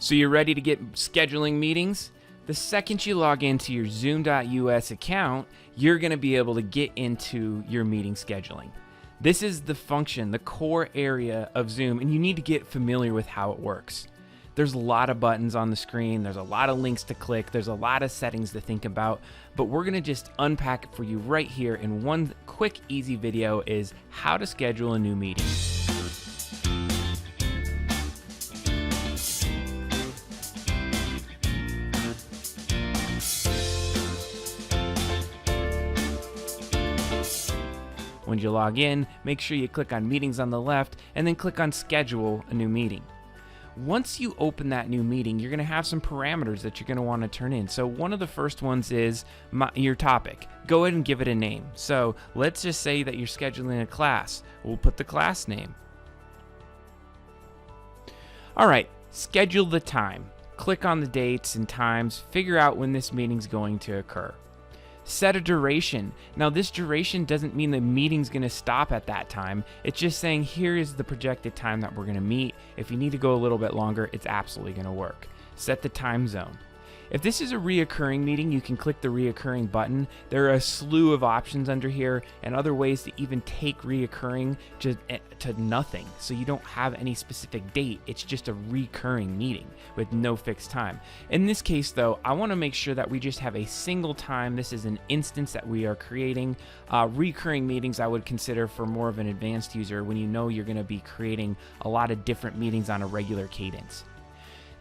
So you're ready to get scheduling meetings? The second you log into your Zoom.us account, you're going to be able to get into your meeting scheduling. This is the function, the core area of Zoom, and you need to get familiar with how it works. There's a lot of buttons on the screen, there's a lot of links to click, there's a lot of settings to think about, but we're going to just unpack it for you right here in one quick, easy video is how to schedule a new meeting. When you log in, make sure you click on Meetings on the left and then click on Schedule a new meeting. Once you open that new meeting, you're going to have some parameters that you're going to want to turn in. So one of the first ones is your topic. Go ahead and give it a name. So let's just say that you're scheduling a class. We'll put the class name. All right, schedule the time. Click on the dates and times. Figure out when this meeting's going to occur. Set a duration. Now this duration doesn't mean the meeting's going to stop at that time. It's just saying here is the projected time that we're going to meet. If you need to go a little bit longer, it's absolutely going to work. Set the time zone. If this is a reoccurring meeting, you can click the reoccurring button. There are a slew of options under here and other ways to even take reoccurring to nothing. So you don't have any specific date. It's just a recurring meeting with no fixed time. In this case though, I want to make sure that we just have a single time. This is an instance that we are creating. Recurring meetings I would consider for more of an advanced user when you know you're going to be creating a lot of different meetings on a regular cadence.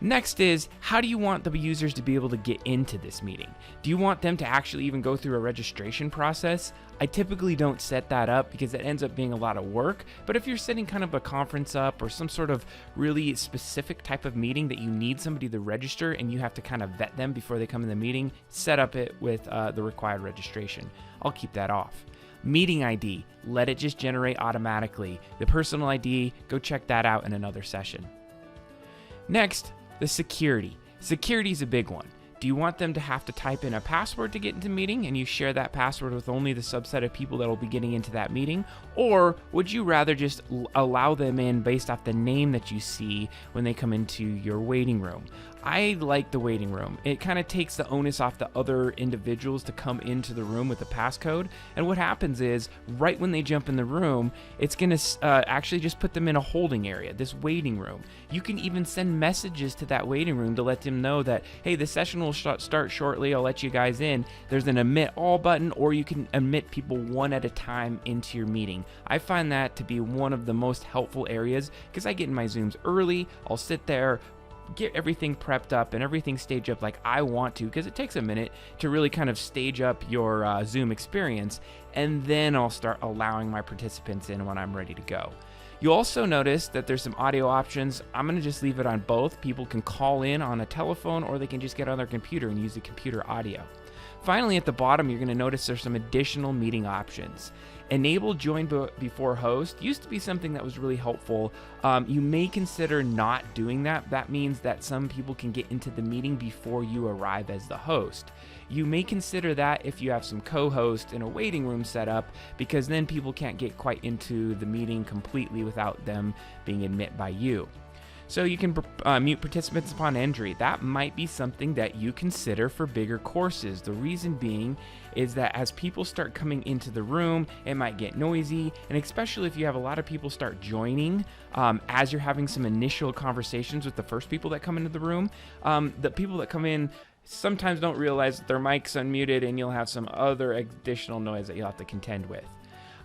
Next is, how do you want the users to be able to get into this meeting? Do you want them to actually even go through a registration process? I typically don't set that up because it ends up being a lot of work, but if you're setting kind of a conference up or some sort of really specific type of meeting that you need somebody to register and you have to kind of vet them before they come in the meeting, set up it with the required registration. I'll keep that off. Meeting ID, let it just generate automatically. The personal ID, go check that out in another session. Next, the security. Security is a big one. Do you want them to have to type in a password to get into the meeting and you share that password with only the subset of people that will be getting into that meeting? Or would you rather just allow them in based off the name that you see when they come into your waiting room? I like the waiting room. It kind of takes the onus off the other individuals to come into the room with the passcode. And what happens is right when they jump in the room, it's going to actually just put them in a holding area, this waiting room. You can even send messages to that waiting room to let them know that, hey, the session will start shortly. I'll let you guys in. There's an admit all button, or you can admit people one at a time into your meeting. I find that to be one of the most helpful areas because I get in my Zooms early. I'll sit there, get everything prepped up and everything staged up like I want to, because it takes a minute to really kind of stage up your Zoom experience, and then I'll start allowing my participants in when I'm ready to go. You'll also notice that there's some audio options. I'm going to just leave it on both. People can call in on a telephone or they can just get on their computer and use the computer audio. Finally, at the bottom, you're going to notice there's some additional meeting options. Enable join before host used to be something that was really helpful. You may consider not doing that. That means that some people can get into the meeting before you arrive as the host. You may consider that if you have some co-hosts in a waiting room set up, because then people can't get quite into the meeting completely without them being admitted by you. So you can mute participants upon entry. That might be something that you consider for bigger courses. The reason being is that as people start coming into the room, it might get noisy, and especially if you have a lot of people start joining as you're having some initial conversations with the first people that come into the room, the people that come in sometimes don't realize that their mic's unmuted, and you'll have some other additional noise that you'll have to contend with.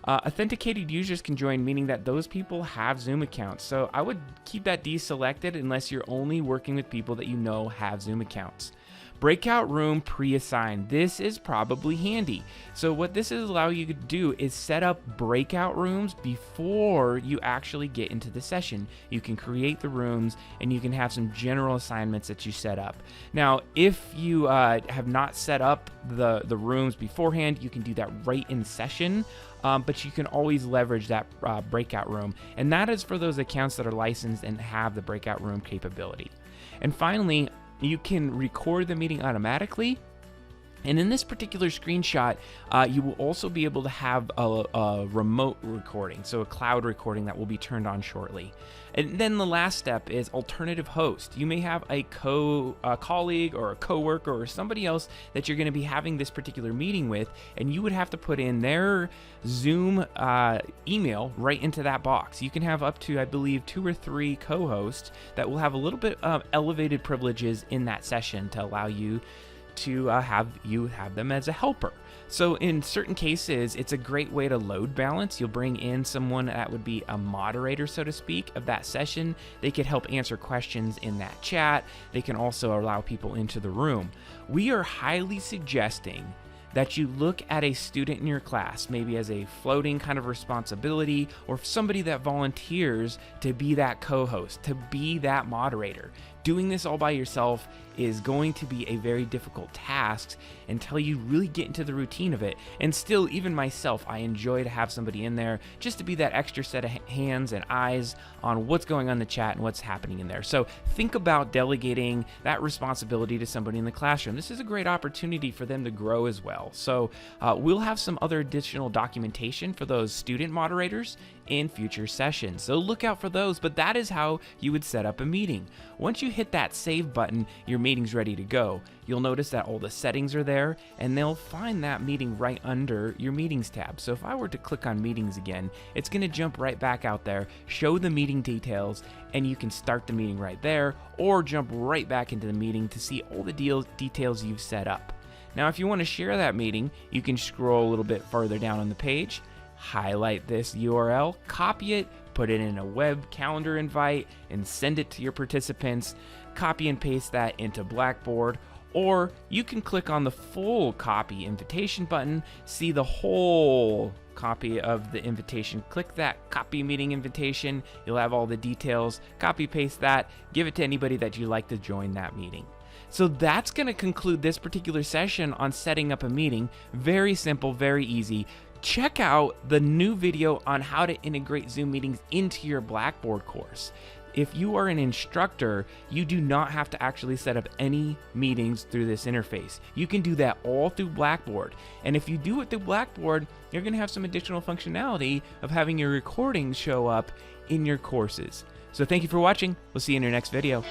Authenticated users can join, meaning that those people have Zoom accounts. So I would keep that deselected unless you're only working with people that you know have Zoom accounts. Breakout room pre-assigned. This is probably handy. So what this is allow you to do is set up breakout rooms before you actually get into the session. You can create the rooms and you can have some general assignments that you set up. Now, if you have not set up the rooms beforehand, you can do that right in session. But you can always leverage that breakout room. And that is for those accounts that are licensed and have the breakout room capability. And finally, you can record the meeting automatically And in this particular screenshot, you will also be able to have a remote recording, so a cloud recording that will be turned on shortly. And then the last step is alternative host. You may have a colleague or a coworker or somebody else that you're going to be having this particular meeting with, and you would have to put in their Zoom email right into that box. You can have up to, I believe, 2 or 3 co-hosts that will have a little bit of elevated privileges in that session to allow you to have them as a helper. So in certain cases, it's a great way to load balance. You'll bring in someone that would be a moderator, so to speak, of that session. They could help answer questions in that chat. They can also allow people into the room. We are highly suggesting that you look at a student in your class, maybe as a floating kind of responsibility, or somebody that volunteers to be that co-host, to be that moderator. Doing this all by yourself is going to be a very difficult task until you really get into the routine of it. And still, even myself, I enjoy to have somebody in there just to be that extra set of hands and eyes on what's going on in the chat and what's happening in there. So think about delegating that responsibility to somebody in the classroom. This is a great opportunity for them to grow as well. So we'll have some other additional documentation for those student moderators in future sessions. So look out for those, but that is how you would set up a meeting. Once you hit that save button, your meeting's ready to go. You'll notice that all the settings are there, and they'll find that meeting right under your meetings tab. So if I were to click on meetings again, it's gonna jump right back out there, show the meeting details, and you can start the meeting right there, or jump right back into the meeting to see all the details you've set up. Now, if you wanna share that meeting, you can scroll a little bit further down on the page, highlight this URL, copy it, put it in a web calendar invite, and send it to your participants. Copy and paste that into Blackboard, or you can click on the full copy invitation button, see the whole copy of the invitation. Click that copy meeting invitation. You'll have all the details. Copy paste that, give it to anybody that you like to join that meeting. So that's going to conclude this particular session on setting up a meeting. Very simple, very easy. Check out the new video on how to integrate Zoom meetings into your Blackboard course. If you are an instructor, you do not have to actually set up any meetings through this interface. You can do that all through Blackboard. And if you do it through Blackboard, you're going to have some additional functionality of having your recordings show up in your courses. So thank you for watching. We'll see you in your next video.